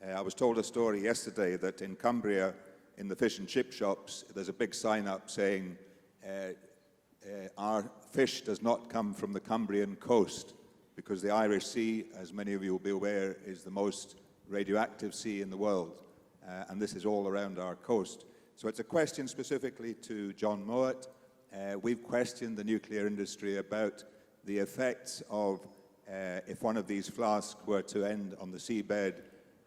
I was told a story yesterday that in Cumbria, in the fish and chip shops, there's a big sign up saying, our fish does not come from the Cumbrian coast, because the Irish Sea, as many of you will be aware, is the most radioactive sea in the world, and this is all around our coast. So it's a question specifically to John Mouat. We've questioned the nuclear industry about the effects of, if one of these flasks were to end on the seabed,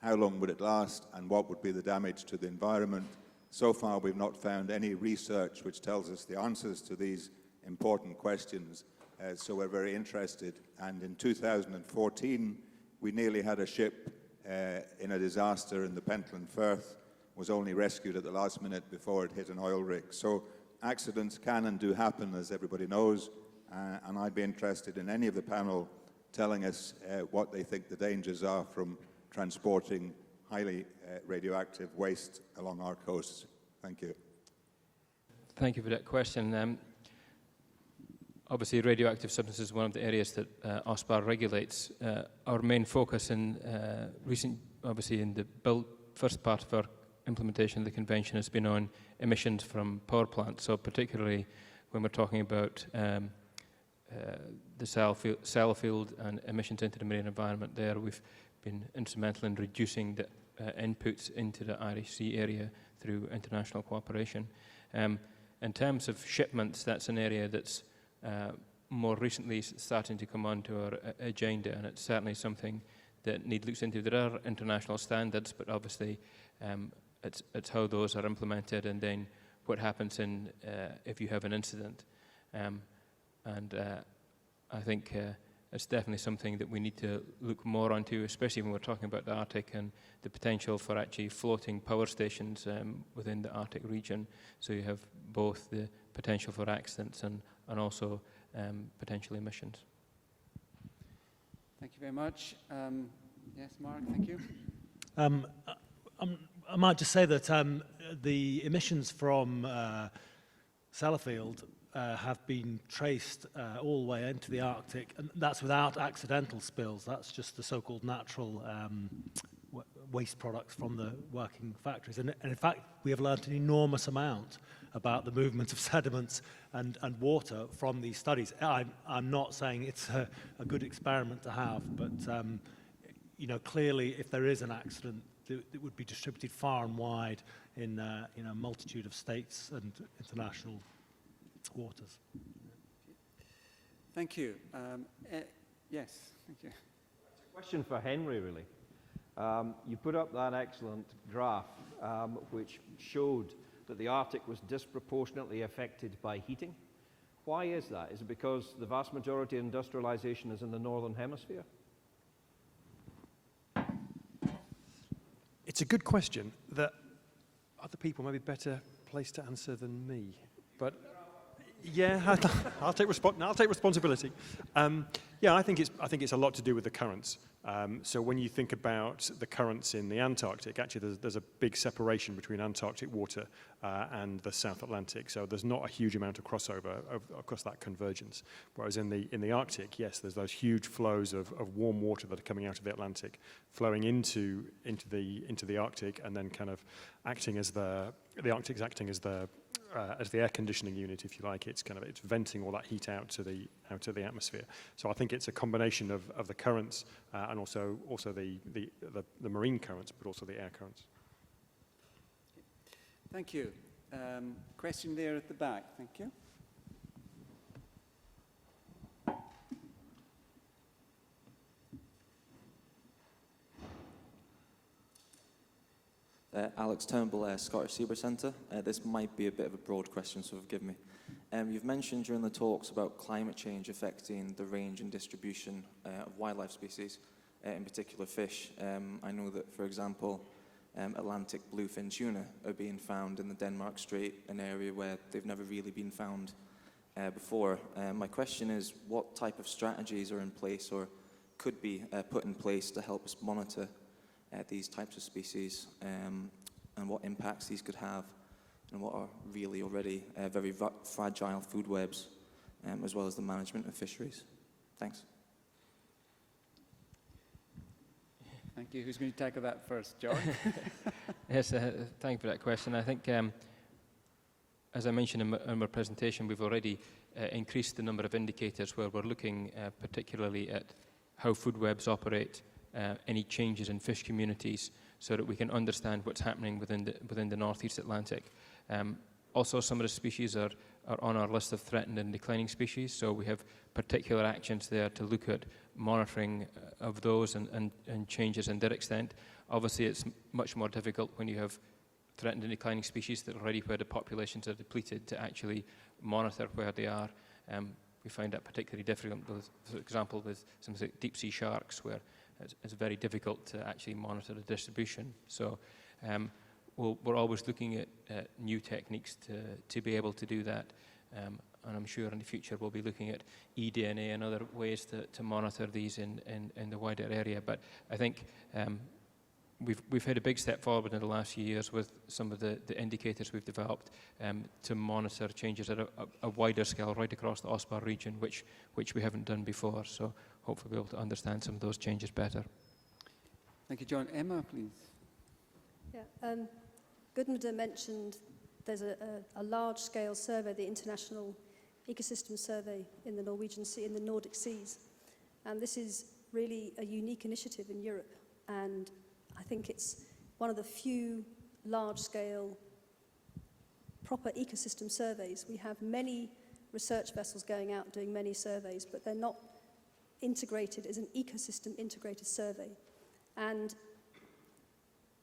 how long would it last, and what would be the damage to the environment? So far, we've not found any research which tells us the answers to these important questions, so we're very interested. And in 2014, we nearly had a ship in a disaster in the Pentland Firth, was only rescued at the last minute before it hit an oil rig. So accidents can and do happen, as everybody knows, and I'd be interested in any of the panel telling us what they think the dangers are from transporting highly radioactive waste along our coasts. Thank you. Thank you for that question. Obviously, radioactive substances is one of the areas that Ospar regulates. Our main focus in obviously in the first part of our implementation of the convention has been on emissions from power plants. So particularly when we're talking about the Salmon and emissions into the marine environment there, we've been instrumental in reducing the inputs into the Irish Sea area through international cooperation. In terms of shipments, that's an area that's more recently starting to come onto our agenda, and it's certainly something that needs looks into. There are international standards, but obviously it's how those are implemented, and then what happens if you have an incident. I think it's definitely something that we need to look more onto, especially when we're talking about the Arctic and the potential for actually floating power stations within the Arctic region. So you have both the potential for accidents and also potential emissions. Thank you very much. Yes, Mark, thank you. I might just say that the emissions from Sellafield have been traced all the way into the Arctic, and that's without accidental spills. That's just the so-called natural waste products from the working factories. And in fact, we have learned an enormous amount about the movement of sediments and water from these studies. I'm not saying it's a good experiment to have, but you know, clearly, if there is an accident, it would be distributed far and wide in a multitude of states and international waters. Thank you. Yes, thank you. It's a question for Henry, really. You put up that excellent graph which showed that the Arctic was disproportionately affected by heating. Why is that? Is it because the vast majority of industrialization is in the northern hemisphere? It's a good question that other people may be better placed to answer than me. But yeah, I'll take responsibility. Yeah, I think it's a lot to do with the currents. So when you think about the currents in the Antarctic, actually there's a big separation between Antarctic water and the South Atlantic. So there's not a huge amount of crossover across that convergence. Whereas in the Arctic, yes, there's those huge flows of warm water that are coming out of the Atlantic, flowing into the Arctic, and then kind of acting as the Arctic's acting as the air conditioning unit, if you like. It's venting all that heat out to the atmosphere. So I think it's a combination of the currents and also the marine currents, but also the air currents. Thank you. Question there at the back. Thank you. Alex Turnbull, Scottish Seabird Centre. This might be a bit of a broad question, so forgive me. You've mentioned during the talks about climate change affecting the range and distribution of wildlife species, in particular fish. I know that, for example, Atlantic bluefin tuna are being found in the Denmark Strait, an area where they've never really been found before. My question is, what type of strategies are in place or could be put in place to help us monitor these types of species and what impacts these could have and what are really already very fragile food webs, as well as the management of fisheries? Thanks. Thank you. Who's going to tackle that first, John? Yes, thank you for that question. I think, as I mentioned in my presentation, we've already increased the number of indicators where we're looking particularly at how food webs operate, any changes in fish communities, so that we can understand what's happening within the Northeast Atlantic. Also, some of the species are on our list of threatened and declining species, so we have particular actions there to look at monitoring of those and changes in their extent. Obviously, it's much more difficult when you have threatened and declining species that are already where the populations are depleted to actually monitor where they are. We find that particularly difficult, for example, with some deep sea sharks, where it's very difficult to actually monitor the distribution. So we're always looking at new techniques to be able to do that. And I'm sure in the future we'll be looking at eDNA and other ways to monitor these in the wider area. But I think we've had a big step forward in the last few years with some of the indicators we've developed to monitor changes at a wider scale right across the Ospar region, which we haven't done before. So hopefully we'll be able to understand some of those changes better. Thank you, John. Emma, please. Yeah, Gudmundur mentioned there's a large-scale survey, the International Ecosystem Survey in the Norwegian Sea, in the Nordic seas. And this is really a unique initiative in Europe. And I think it's one of the few large-scale proper ecosystem surveys. We have many research vessels going out doing many surveys, but they're not integrated as an ecosystem integrated survey. And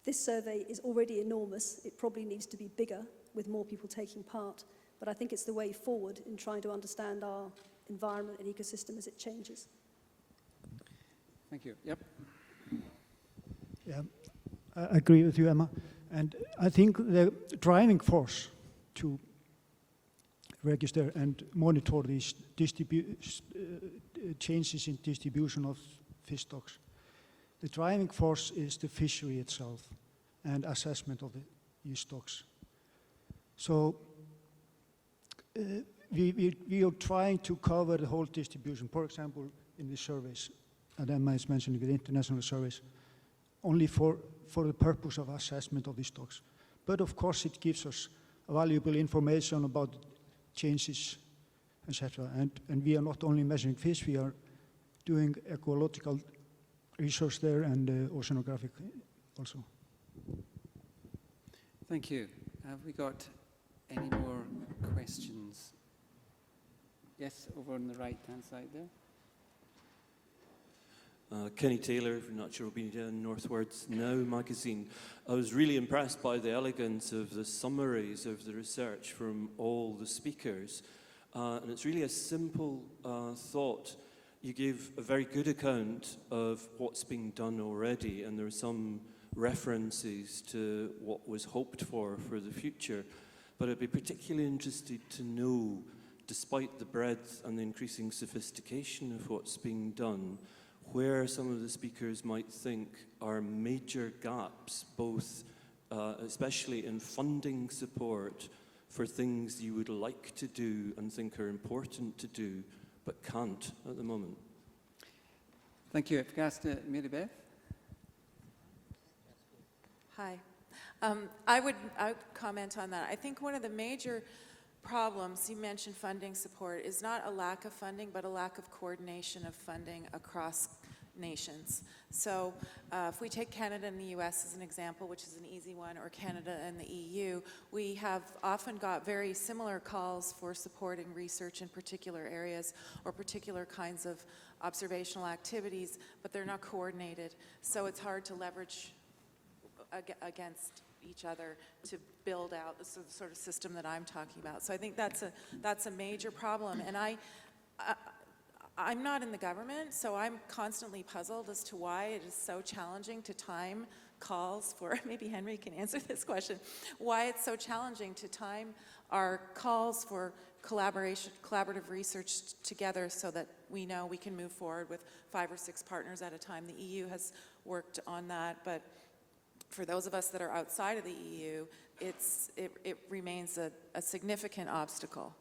this survey is already enormous. It probably needs to be bigger with more people taking part. But I think it's the way forward in trying to understand our environment and ecosystem as it changes. Thank you. Yep. Yeah, I agree with you, Emma. And I think the driving force to register and monitor these changes in distribution of fish stocks, the driving force is the fishery itself and assessment of these stocks. So we are trying to cover the whole distribution. For example, in the surveys, and Emma is mentioning the international surveys, only for the purpose of assessment of these stocks. But of course it gives us valuable information about changes, etc. And we are not only measuring fish, we are doing ecological research there and oceanographic also. Thank you. Have we got any more questions? Yes, over on the right-hand side there. Kenny Taylor from Natural Media and Northwards Now magazine. I was really impressed by the elegance of the summaries of the research from all the speakers. And it's really a simple thought. You gave a very good account of what's being done already, and there are some references to what was hoped for the future. But I'd be particularly interested to know, despite the breadth and the increasing sophistication of what's being done, where some of the speakers might think are major gaps, both especially in funding support for things you would like to do and think are important to do, but can't at the moment. Thank you. If I ask Maribeth. Hi. I would comment on that. I think one of the major problems, you mentioned funding support, is not a lack of funding, but a lack of coordination of funding across nations. So if we take Canada and the US as an example, which is an easy one, or Canada and the EU, we have often got very similar calls for supporting research in particular areas or particular kinds of observational activities, but they're not coordinated. So it's hard to leverage against each other to build out the sort of system that I'm talking about. So I think that's a major problem. And I'm not in the government, so I'm constantly puzzled as to why it is so challenging to time calls for, maybe Henry can answer this question, why it's so challenging to time our calls for collaborative research together so that we know we can move forward with 5 or 6 partners at a time. The EU has worked on that, but for those of us that are outside of the EU, it remains a significant obstacle.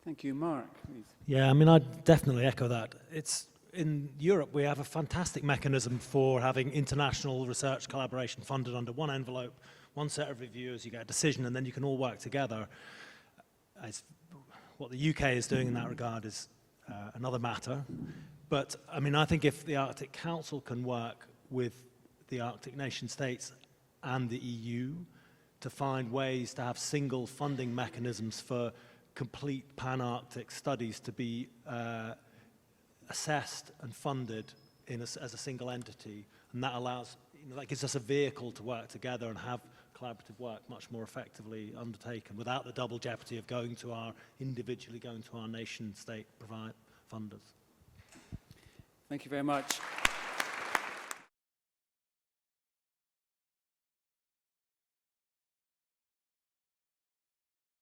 Thank you. Mark, please. Yeah, I mean, I'd definitely echo that. It's in Europe, we have a fantastic mechanism for having international research collaboration funded under one envelope, one set of reviewers, you get a decision, and then you can all work together. What the UK is doing in that regard is another matter. But, I mean, I think if the Arctic Council can work with the Arctic nation states and the EU to find ways to have single funding mechanisms for complete pan-Arctic studies to be assessed and funded as a single entity, and that allows, that gives us a vehicle to work together and have collaborative work much more effectively undertaken without the double jeopardy of individually going to our nation state funders. Thank you very much.